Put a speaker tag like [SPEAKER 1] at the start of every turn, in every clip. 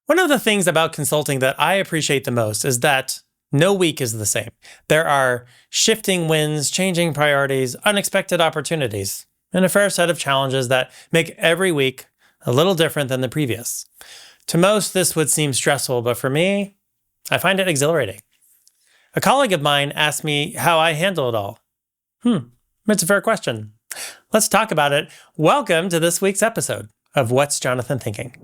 [SPEAKER 1] One of the things about consulting that I appreciate the most is that no week is the same. There are shifting winds, changing priorities, unexpected opportunities, and a fair set of challenges that make every week a little different than the previous. To most, this would seem stressful, but for me, I find it exhilarating. A colleague of mine asked me how I handle it all. It's a fair question. Let's talk about it. Welcome to this week's episode of What's Jonathan Thinking?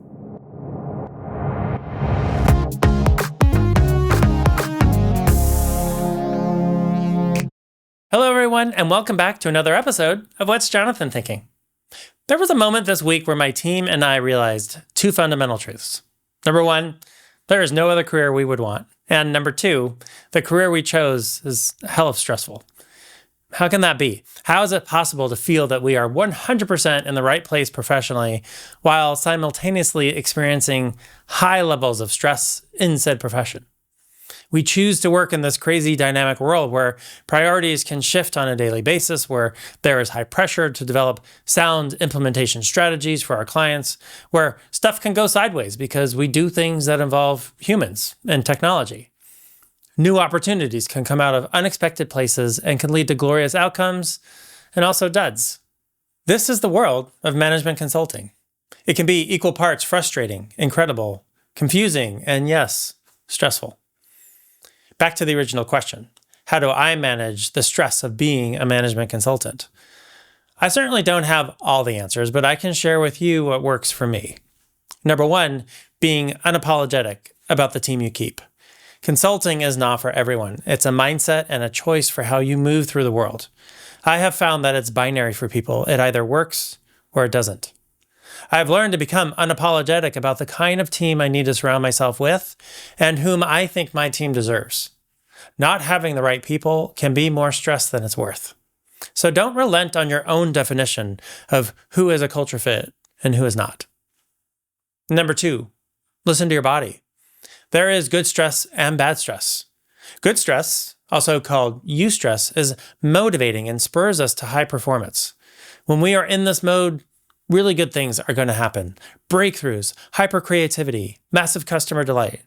[SPEAKER 1] Hello, everyone, and welcome back to another episode of What's Jonathan Thinking? There was a moment this week where my team and I realized two fundamental truths. Number one, there is no other career we would want. And number two, the career we chose is hell of stressful. How can that be? How is it possible to feel that we are 100% in the right place professionally while simultaneously experiencing high levels of stress in said profession? We choose to work in this crazy dynamic world where priorities can shift on a daily basis, where there is high pressure to develop sound implementation strategies for our clients, where stuff can go sideways because we do things that involve humans and technology. New opportunities can come out of unexpected places and can lead to glorious outcomes and also duds. This is the world of management consulting. It can be equal parts frustrating, incredible, confusing, and yes, stressful. Back to the original question. How do I manage the stress of being a management consultant? I certainly don't have all the answers, but I can share with you what works for me. Number one, being unapologetic about the team you keep. Consulting is not for everyone. It's a mindset and a choice for how you move through the world. I have found that it's binary for people. It either works or it doesn't. I've learned to become unapologetic about the kind of team I need to surround myself with and whom I think my team deserves. Not having the right people can be more stress than it's worth. So don't relent on your own definition of who is a culture fit and who is not. Number two, listen to your body. There is good stress and bad stress. Good stress, also called eustress, is motivating and spurs us to high performance. When we are in this mode, really good things are going to happen. Breakthroughs, hyper-creativity, massive customer delight.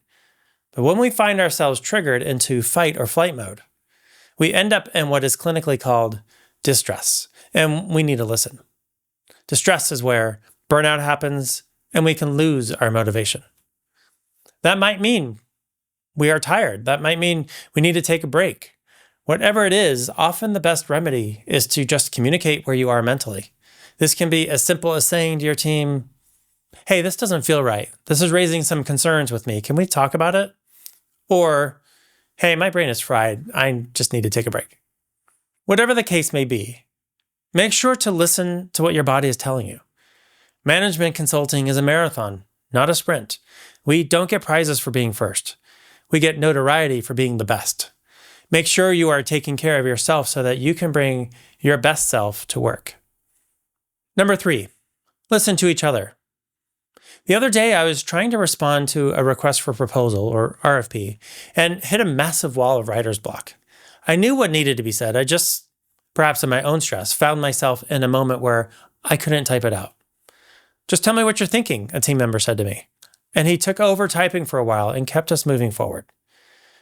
[SPEAKER 1] But when we find ourselves triggered into fight or flight mode, we end up in what is clinically called distress, and we need to listen. Distress is where burnout happens and we can lose our motivation. That might mean we are tired. That might mean we need to take a break. Whatever it is, often the best remedy is to just communicate where you are mentally. This can be as simple as saying to your team, hey, this doesn't feel right. This is raising some concerns with me. Can we talk about it? Or, hey, my brain is fried. I just need to take a break. Whatever the case may be, make sure to listen to what your body is telling you. Management consulting is a marathon, not a sprint. We don't get prizes for being first. We get notoriety for being the best. Make sure you are taking care of yourself so that you can bring your best self to work. Number three, listen to each other. The other day, I was trying to respond to a request for proposal, or RFP, and hit a massive wall of writer's block. I knew what needed to be said. I just, perhaps in my own stress, found myself in a moment where I couldn't type it out. Just tell me what you're thinking, a team member said to me. And he took over typing for a while and kept us moving forward.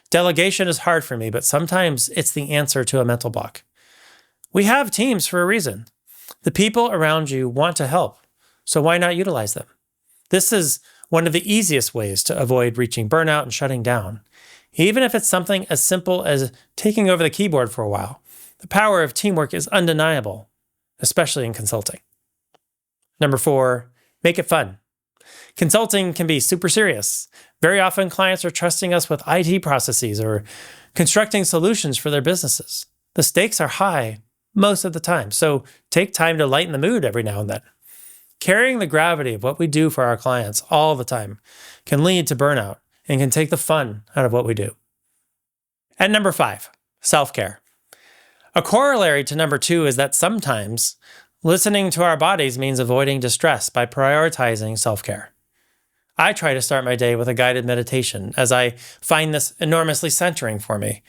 [SPEAKER 1] Delegation is hard for me, but sometimes it's the answer to a mental block. We have teams for a reason. The people around you want to help, so why not utilize them? This is one of the easiest ways to avoid reaching burnout and shutting down. Even if it's something as simple as taking over the keyboard for a while, the power of teamwork is undeniable, especially in consulting. Number four, make it fun. Consulting can be super serious. Very often, clients are trusting us with IT processes or constructing solutions for their businesses. The stakes are high most of the time, so take time to lighten the mood every now and then. Carrying the gravity of what we do for our clients all the time can lead to burnout and can take the fun out of what we do. And number five, self-care. A corollary to number two is that sometimes listening to our bodies means avoiding distress by prioritizing self-care. I try to start my day with a guided meditation as I find this enormously centering for me.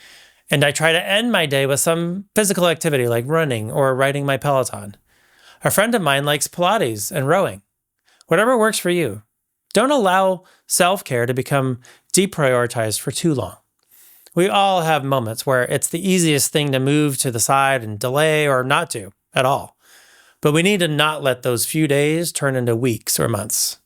[SPEAKER 1] And I try to end my day with some physical activity like running or riding my Peloton. A friend of mine likes Pilates and rowing. Whatever works for you. Don't allow self-care to become deprioritized for too long. We all have moments where it's the easiest thing to move to the side and delay or not do at all. But we need to not let those few days turn into weeks or months.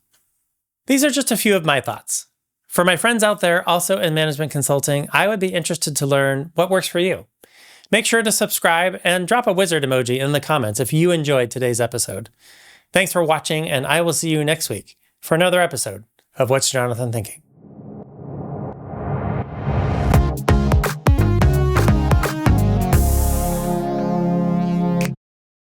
[SPEAKER 1] These are just a few of my thoughts. For my friends out there also in management consulting, I would be interested to learn what works for you. Make sure to subscribe and drop a wizard emoji in the comments if you enjoyed today's episode. Thanks for watching, and I will see you next week for another episode of What's Jonathan Thinking?